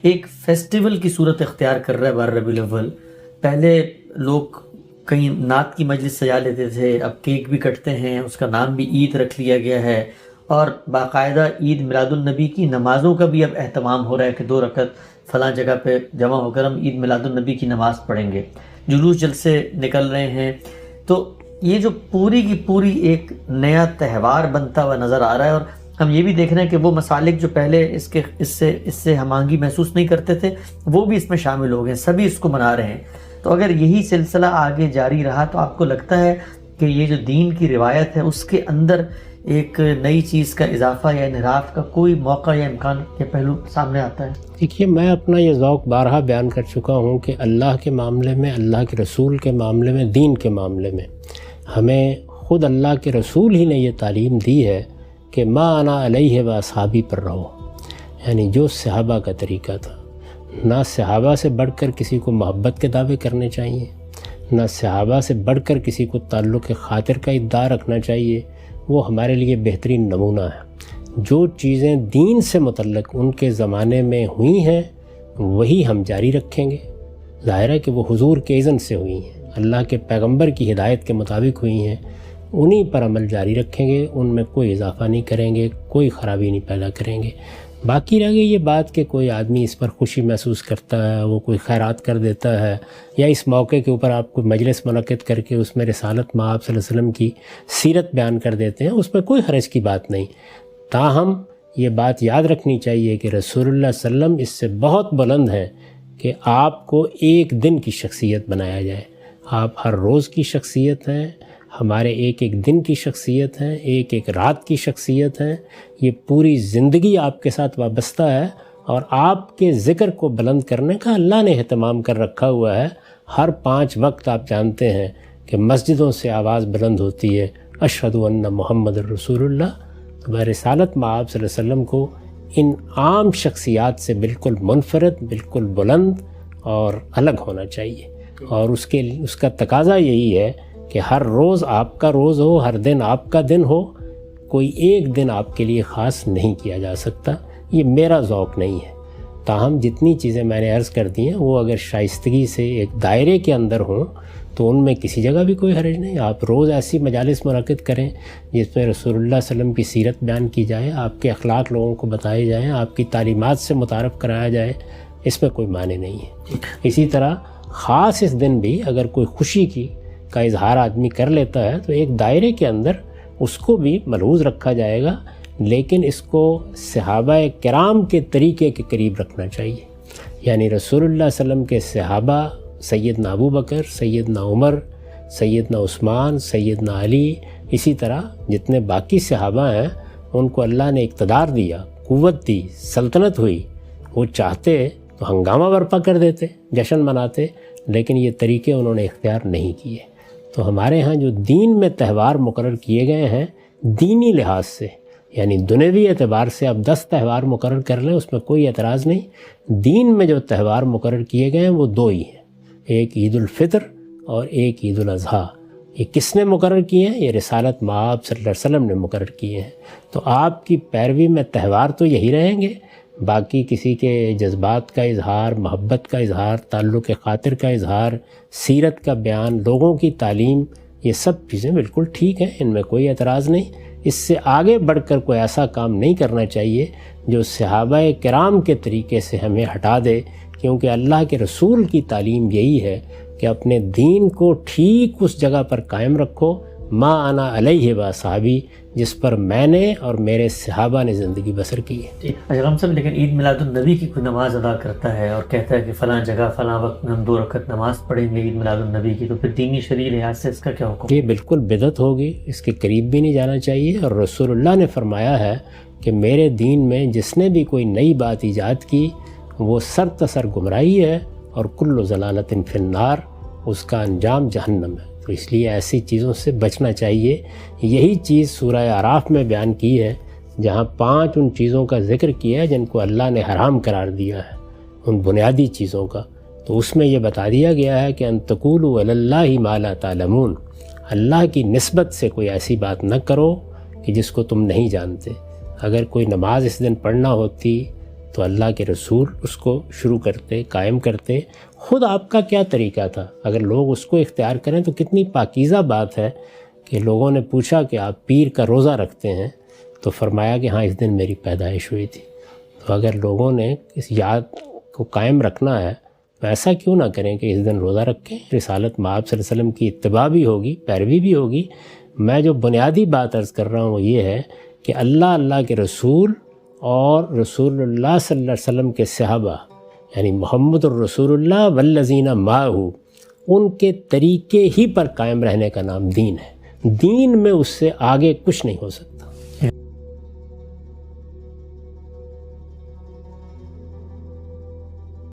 ایک فیسٹیول کی صورت اختیار کر رہا ہے 12 ربیع الاول. پہلے لوگ کہیں نعت کی مجلس سجا لیتے تھے، اب کیک بھی کٹتے ہیں، اس کا نام بھی عید رکھ لیا گیا ہے، اور باقاعدہ عید میلاد النبی کی نمازوں کا بھی اب اہتمام ہو رہا ہے کہ 2 رکعت فلاں جگہ پہ جمع ہو کر ہم عید میلاد النبی کی نماز پڑھیں گے. جلوس جلسے نکل رہے ہیں. تو یہ جو پوری کی پوری ایک نیا تہوار بنتا ہوا نظر آ رہا ہے، اور ہم یہ بھی دیکھ رہے ہیں کہ وہ مسالک جو پہلے اس سے ہم آہنگی محسوس نہیں کرتے تھے وہ بھی اس میں شامل ہو گئے، سبھی اس کو منا رہے ہیں. تو اگر یہی سلسلہ آگے جاری رہا تو آپ کو لگتا ہے کہ یہ جو دین کی روایت ہے اس کے اندر ایک نئی چیز کا اضافہ یا انحراف کا کوئی موقع یا امکان یا پہلو سامنے آتا ہے؟ دیکھیے، میں اپنا یہ ذوق بارہا بیان کر چکا ہوں کہ اللہ کے معاملے میں، اللہ کے رسول کے معاملے میں، دین کے معاملے میں ہمیں خود اللہ کے رسول ہی نے یہ تعلیم دی ہے کہ ما انا علیہ و اصحابی پر رہو. یعنی جو صحابہ کا طریقہ تھا. نہ صحابہ سے بڑھ کر کسی کو محبت کے دعوے کرنے چاہیے، نہ صحابہ سے بڑھ کر کسی کو تعلق خاطر کا ادعا رکھنا چاہیے. وہ ہمارے لیے بہترین نمونہ ہے. جو چیزیں دین سے متعلق ان کے زمانے میں ہوئی ہیں وہی ہم جاری رکھیں گے. ظاہر ہے کہ وہ حضور کے اذن سے ہوئی ہیں، اللہ کے پیغمبر کی ہدایت کے مطابق ہوئی ہیں، انہی پر عمل جاری رکھیں گے. ان میں کوئی اضافہ نہیں کریں گے، کوئی خرابی نہیں پیدا کریں گے. باقی رہ گئی یہ بات کہ کوئی آدمی اس پر خوشی محسوس کرتا ہے، وہ کوئی خیرات کر دیتا ہے، یا اس موقع کے اوپر آپ کو مجلس منعقد کر کے اس میں رسالت مآب صلی اللہ علیہ وسلم کی سیرت بیان کر دیتے ہیں، اس میں کوئی حرج کی بات نہیں. تاہم یہ بات یاد رکھنی چاہیے کہ رسول اللہ صلی اللہ علیہ وسلم اس سے بہت بلند ہے کہ آپ کو ایک دن کی شخصیت بنایا جائے. آپ ہر روز کی شخصیت ہیں، ہمارے ایک ایک دن کی شخصیت ہیں، ایک ایک رات کی شخصیت ہیں. یہ پوری زندگی آپ کے ساتھ وابستہ ہے، اور آپ کے ذکر کو بلند کرنے کا اللہ نے اہتمام کر رکھا ہوا ہے. ہر 5 وقت آپ جانتے ہیں کہ مسجدوں سے آواز بلند ہوتی ہے، اشہد ان محمد الرسول اللہ. تو رسالت مآب صلی اللہ علیہ وسلم کو ان عام شخصیات سے بالکل منفرد، بالکل بلند اور الگ ہونا چاہیے. اور اس کا تقاضا یہی ہے کہ ہر روز آپ کا روز ہو، ہر دن آپ کا دن ہو. کوئی ایک دن آپ کے لیے خاص نہیں کیا جا سکتا. یہ میرا ذوق نہیں ہے. تاہم جتنی چیزیں میں نے عرض کر دی ہیں وہ اگر شائستگی سے ایک دائرے کے اندر ہوں تو ان میں کسی جگہ بھی کوئی حرج نہیں. آپ روز ایسی مجالس منعقد کریں جس میں رسول اللہ صلی اللہ علیہ وسلم کی سیرت بیان کی جائے، آپ کے اخلاق لوگوں کو بتائے جائیں، آپ کی تعلیمات سے متعارف کرایا جائے. اس میں کوئی معنی نہیں ہے. اسی طرح خاص اس دن بھی اگر کوئی خوشی کا اظہار آدمی کر لیتا ہے تو ایک دائرے کے اندر اس کو بھی ملحوظ رکھا جائے گا، لیکن اس کو صحابہ کرام کے طریقے کے قریب رکھنا چاہیے. یعنی رسول اللہ صلی اللہ علیہ وسلم کے صحابہ سیدنا ابو بکر، سیدنا عمر، سیدنا عثمان، سیدنا علی، اسی طرح جتنے باقی صحابہ ہیں ان کو اللہ نے اقتدار دیا، قوت دی، سلطنت ہوئی. وہ چاہتے تو ہنگامہ برپا کر دیتے، جشن مناتے، لیکن یہ طریقے انہوں نے اختیار نہیں کیے. تو ہمارے ہاں جو دین میں تہوار مقرر کیے گئے ہیں دینی لحاظ سے، یعنی دنیوی اعتبار سے اب 10 تہوار مقرر کر لیں، اس میں کوئی اعتراض نہیں. دین میں جو تہوار مقرر کیے گئے ہیں وہ 2 ہی ہیں، ایک عید الفطر اور ایک عید الاضحیٰ. یہ کس نے مقرر کیے ہیں؟ یہ رسالت مآب صلی اللہ علیہ وسلم نے مقرر کیے ہیں. تو آپ کی پیروی میں تہوار تو یہی رہیں گے. باقی کسی کے جذبات کا اظہار، محبت کا اظہار، تعلق خاطر کا اظہار، سیرت کا بیان، لوگوں کی تعلیم، یہ سب چیزیں بالکل ٹھیک ہیں، ان میں کوئی اعتراض نہیں. اس سے آگے بڑھ کر کوئی ایسا کام نہیں کرنا چاہیے جو صحابہ کرام کے طریقے سے ہمیں ہٹا دے، کیونکہ اللہ کے رسول کی تعلیم یہی ہے کہ اپنے دین کو ٹھیک اس جگہ پر قائم رکھو، ما انا علیہ و اصحابی، جس پر میں نے اور میرے صحابہ نے زندگی بسر کی ہے. اجرم صاحب، لیکن عید میلاد النبی کی کوئی نماز ادا کرتا ہے اور کہتا ہے کہ فلاں جگہ فلاں وقت میں ہم 2 رکعت نماز پڑھیں گے عید میلاد النبی کی، تو پھر دینی شرعی لحاظ سے اس کا کیا حکم؟ یہ بالکل بدعت ہوگی، اس کے قریب بھی نہیں جانا چاہیے. اور رسول اللہ نے فرمایا ہے کہ میرے دین میں جس نے بھی کوئی نئی بات ایجاد کی وہ سر تسر گمراہی ہے، اور کل ضلالۃ فی النار، اس کا انجام جہنم ہے. تو اس لیے ایسی چیزوں سے بچنا چاہیے. یہی چیز سورہ اعراف میں بیان کی ہے، جہاں 5 ان چیزوں کا ذکر کیا ہے جن کو اللہ نے حرام قرار دیا ہے، ان بنیادی چیزوں کا. تو اس میں یہ بتا دیا گیا ہے کہ ان تقولوا علی اللہ ما لا تعلمون، اللہ کی نسبت سے کوئی ایسی بات نہ کرو کہ جس کو تم نہیں جانتے. اگر کوئی نماز اس دن پڑھنا ہوتی تو اللہ کے رسول اس کو شروع کرتے، قائم کرتے۔ خود آپ کا کیا طریقہ تھا؟ اگر لوگ اس کو اختیار کریں تو کتنی پاکیزہ بات ہے کہ لوگوں نے پوچھا کہ آپ پیر کا روزہ رکھتے ہیں، تو فرمایا کہ ہاں اس دن میری پیدائش ہوئی تھی۔ تو اگر لوگوں نے اس یاد کو قائم رکھنا ہے تو ایسا کیوں نہ کریں کہ اس دن روزہ رکھیں، رسالت مآب صلی اللہ علیہ وسلم کی اتباع بھی ہوگی، پیروی بھی ہوگی۔ میں جو بنیادی بات عرض کر رہا ہوں وہ یہ ہے کہ اللہ کے رسول اور رسول اللہ صلی اللہ علیہ وسلم کے صحابہ، یعنی محمد الرسول اللہ والذین معہ، ان کے طریقے ہی پر قائم رہنے کا نام دین ہے۔ دین میں اس سے آگے کچھ نہیں ہو سکتا۔